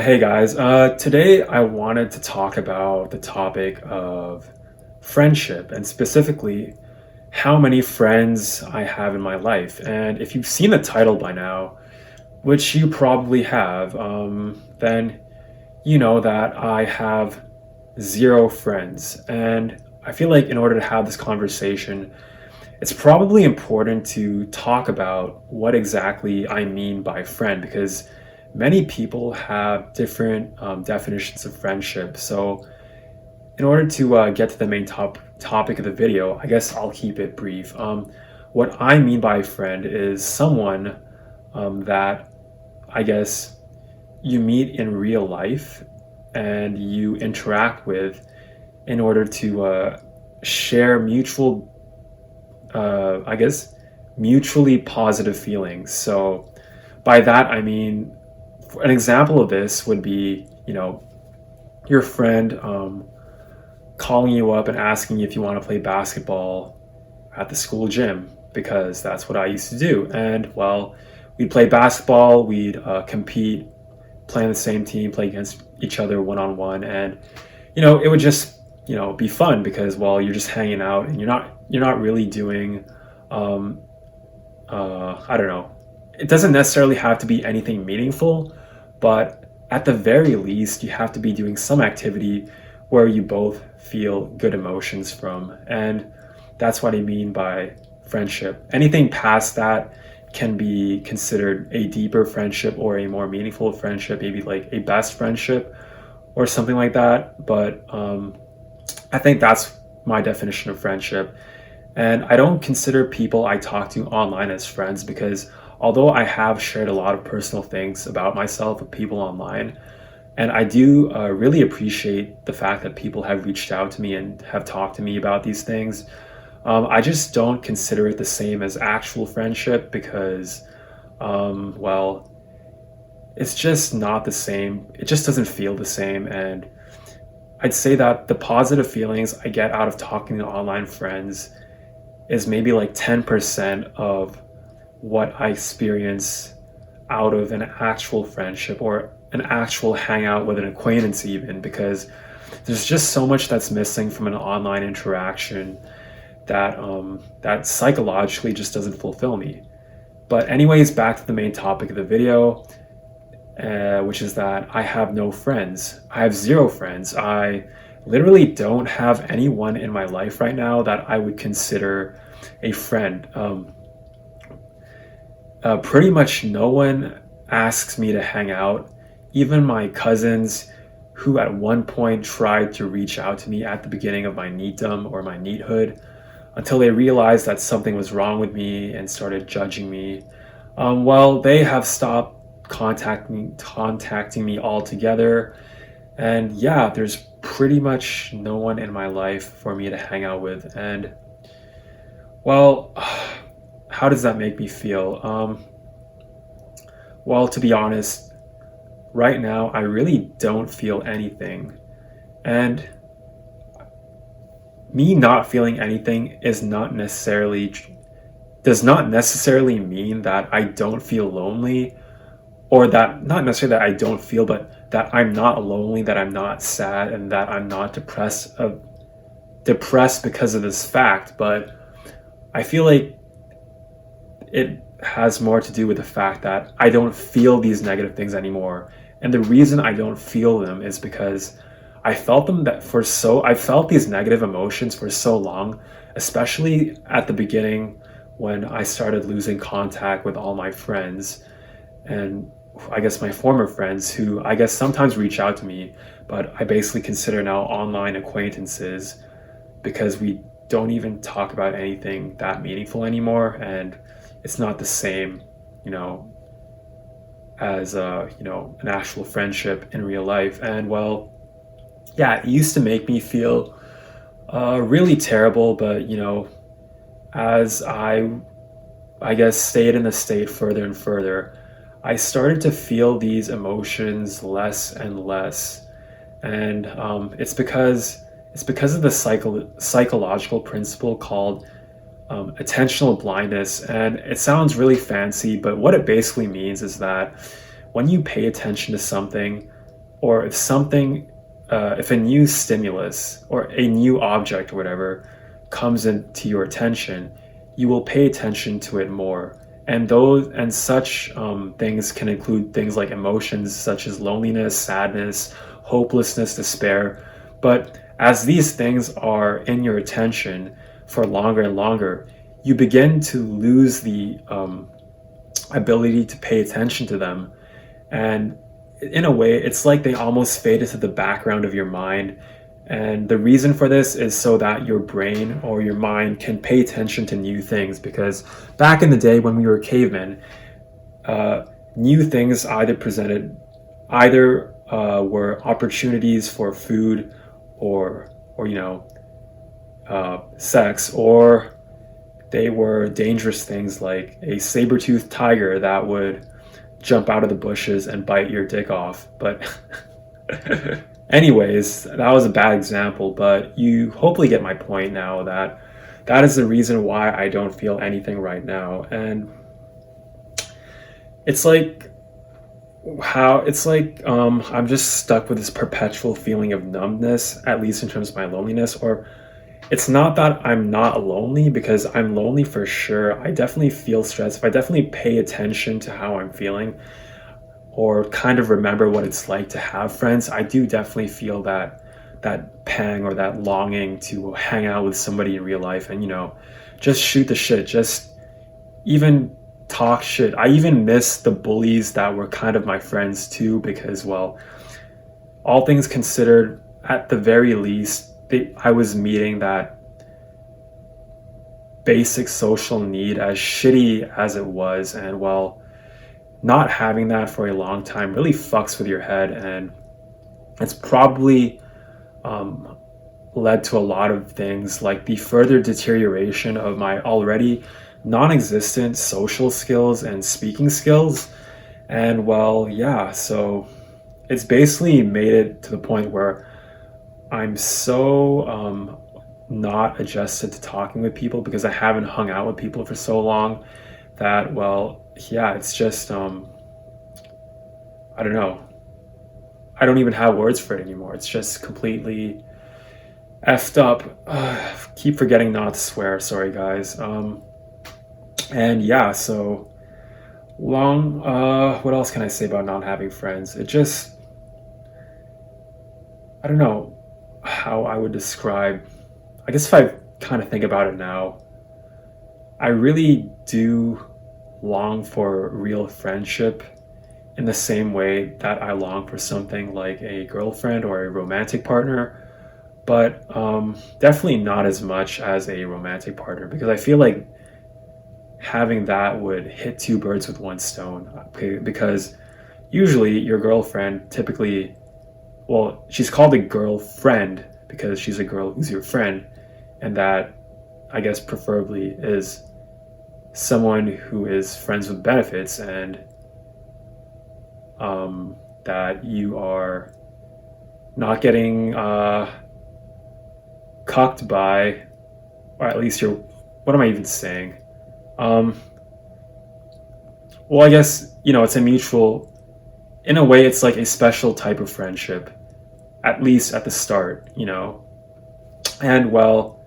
Hey guys, today I wanted to talk about the topic of friendship and specifically how many friends I have in my life. And if you've seen the title by now, which you probably have, then you know that I have zero friends. And I feel like in order to have this conversation, it's probably important to talk about what exactly I mean by friend because many people have different definitions of friendship. So, in order to get to the main topic of the video, I guess I'll keep it brief. What I mean by friend is someone that I guess you meet in real life and you interact with in order to share I guess, mutually positive feelings. So, by that, I mean, an example of this would be, your friend calling you up and asking you if you want to play basketball at the school gym, because that's what I used to do. And, well, we'd play basketball, we'd compete, play on the same team, play against each other one on one. And, it would just, be fun because, well, you're just hanging out and you're not really doing I don't know. It doesn't necessarily have to be anything meaningful, but at the very least, you have to be doing some activity where you both feel good emotions from. And that's what I mean by friendship. Anything past that can be considered a deeper friendship or a more meaningful friendship, maybe like a best friendship or something like that. But I think that's my definition of friendship. And I don't consider people I talk to online as friends because although I have shared a lot of personal things about myself with people online, and I do really appreciate the fact that people have reached out to me and have talked to me about these things, I just don't consider it the same as actual friendship because, well, it's just not the same. It just doesn't feel the same. And I'd say that the positive feelings I get out of talking to online friends is maybe like 10% of what I experience out of an actual friendship or an actual hangout with an acquaintance, even because there's just so much that's missing from an online interaction that that psychologically just doesn't fulfill me. But anyways, back to the main topic of the video, which is that I have no friends. I have zero friends. I literally don't have anyone in my life right now that I would consider a friend. Pretty much no one asks me to hang out. Even my cousins, who at one point tried to reach out to me at the beginning of my NEETdom or my NEEThood, until they realized that something was wrong with me and started judging me. Well, they have stopped contacting me altogether. And yeah, there's pretty much no one in my life for me to hang out with. And well, how does that make me feel? Well, to be honest, right now I really don't feel anything. And me not feeling anything does not necessarily mean that I don't feel lonely, or that not necessarily that I don't feel, but that I'm not lonely, that I'm not sad, and that I'm not depressed because of this fact. But I feel like it has more to do with the fact that I don't feel these negative things anymore. And the reason I don't feel them is because I felt these negative emotions for so long, especially at the beginning when I started losing contact with all my friends. And I guess my former friends, who I guess sometimes reach out to me, but I basically consider now online acquaintances because we don't even talk about anything that meaningful anymore. And it's not the same, as an actual friendship in real life. And well, yeah, it used to make me feel really terrible, but as I guess stayed in the state further and further, I started to feel these emotions less and less. And it's because of the psychological principle called attentional blindness. And it sounds really fancy, but what it basically means is that when you pay attention to something or if something, if a new stimulus or a new object or whatever comes into your attention, you will pay attention to it more. And those and such things can include things like emotions such as loneliness, sadness, hopelessness, despair. But as these things are in your attention for longer and longer, you begin to lose the ability to pay attention to them. And in a way, it's like they almost fade into the background of your mind. And the reason for this is so that your brain or your mind can pay attention to new things. Because back in the day when we were cavemen, new things were opportunities for food or sex, or they were dangerous things like a saber-toothed tiger that would jump out of the bushes and bite your dick off. But anyways, that was a bad example, but you hopefully get my point now, that that is the reason why I don't feel anything right now. And it's like I'm just stuck with this perpetual feeling of numbness, at least in terms of my loneliness. Or it's not that I'm not lonely, because I'm lonely for sure. I definitely feel stressed. If I definitely pay attention to how I'm feeling, or kind of remember what it's like to have friends, I do definitely feel that pang or that longing to hang out with somebody in real life and just shoot the shit, just even talk shit. I even miss the bullies that were kind of my friends too, because, well, all things considered, at the very least, I was meeting that basic social need, as shitty as it was. And, well, not having that for a long time really fucks with your head, and it's probably led to a lot of things, like the further deterioration of my already non-existent social skills and speaking skills. And, well, yeah, so it's basically made it to the point where I'm so not adjusted to talking with people, because I haven't hung out with people for so long, that, well, yeah, it's just I don't know. I don't even have words for it anymore. It's just completely effed up. Keep forgetting not to swear. Sorry, guys. And yeah, so long. What else can I say about not having friends? It just, I don't know how I would describe. I guess if I kind of think about it now, I really do long for real friendship in the same way that I long for something like a girlfriend or a romantic partner, but definitely not as much as a romantic partner, because I feel like having that would hit two birds with one stone. Okay, because usually your girlfriend typically, well, she's called a girlfriend because she's a girl who's your friend, and that, I guess, preferably is someone who is friends with benefits, and that you are not getting cucked by, or at least you're, what am I even saying? Well, I guess, it's a mutual, in a way, it's like a special type of friendship, at least at the start, and, well,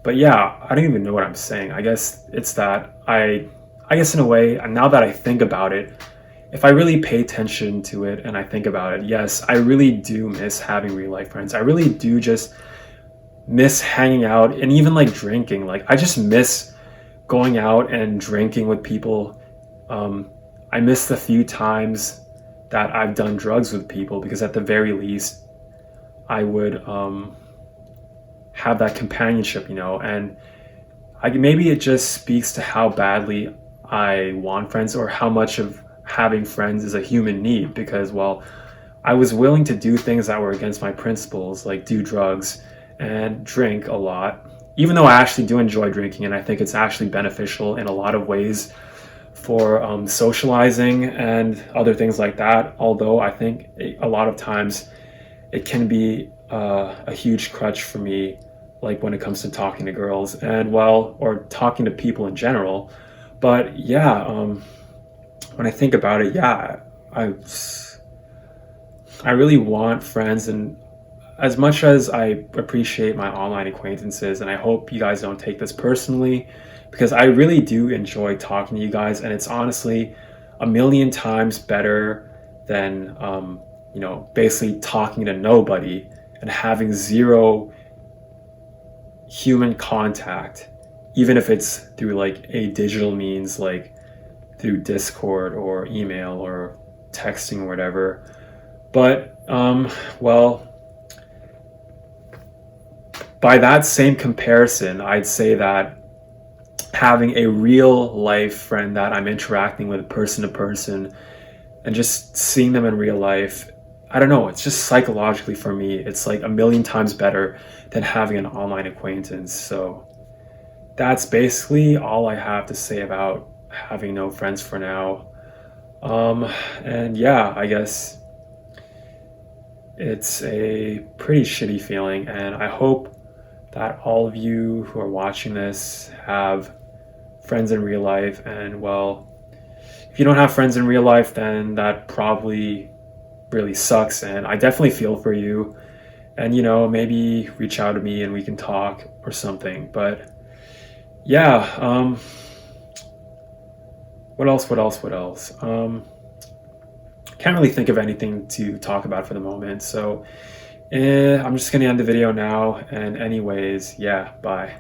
but yeah, I don't even know what I'm saying. I guess it's that I guess in a way, and now that I think about it, if I really pay attention to it and I think about it, yes, I really do miss having real life friends. I really do just miss hanging out and even like drinking. Like, I just miss going out and drinking with people. I miss the few times that I've done drugs with people, because at the very least, I would have that companionship, and maybe it just speaks to how badly I want friends, or how much of having friends is a human need, because, well, I was willing to do things that were against my principles, like do drugs and drink a lot, even though I actually do enjoy drinking, and I think it's actually beneficial in a lot of ways for socializing and other things like that. Although I think a lot of times it can be a huge crutch for me, like when it comes to talking to girls, and, well, or talking to people in general. But yeah, when I think about it, yeah, I really want friends, and as much as I appreciate my online acquaintances, and I hope you guys don't take this personally, because I really do enjoy talking to you guys, and it's honestly a million times better than, basically talking to nobody and having zero human contact, even if it's through like a digital means, like through Discord or email or texting or whatever. But, well, by that same comparison, I'd say that having a real life friend that I'm interacting with person to person and just seeing them in real life, I don't know, it's just psychologically for me, it's like a million times better than having an online acquaintance. So that's basically all I have to say about having no friends for now. Um, and yeah, I guess it's a pretty shitty feeling, and I hope that all of you who are watching this have friends in real life. And well, if you don't have friends in real life, then that probably really sucks. And I definitely feel for you. And maybe reach out to me and we can talk or something. But yeah, what else? What else? What else? Can't really think of anything to talk about for the moment. So I'm just gonna end the video now. And anyways, yeah, bye.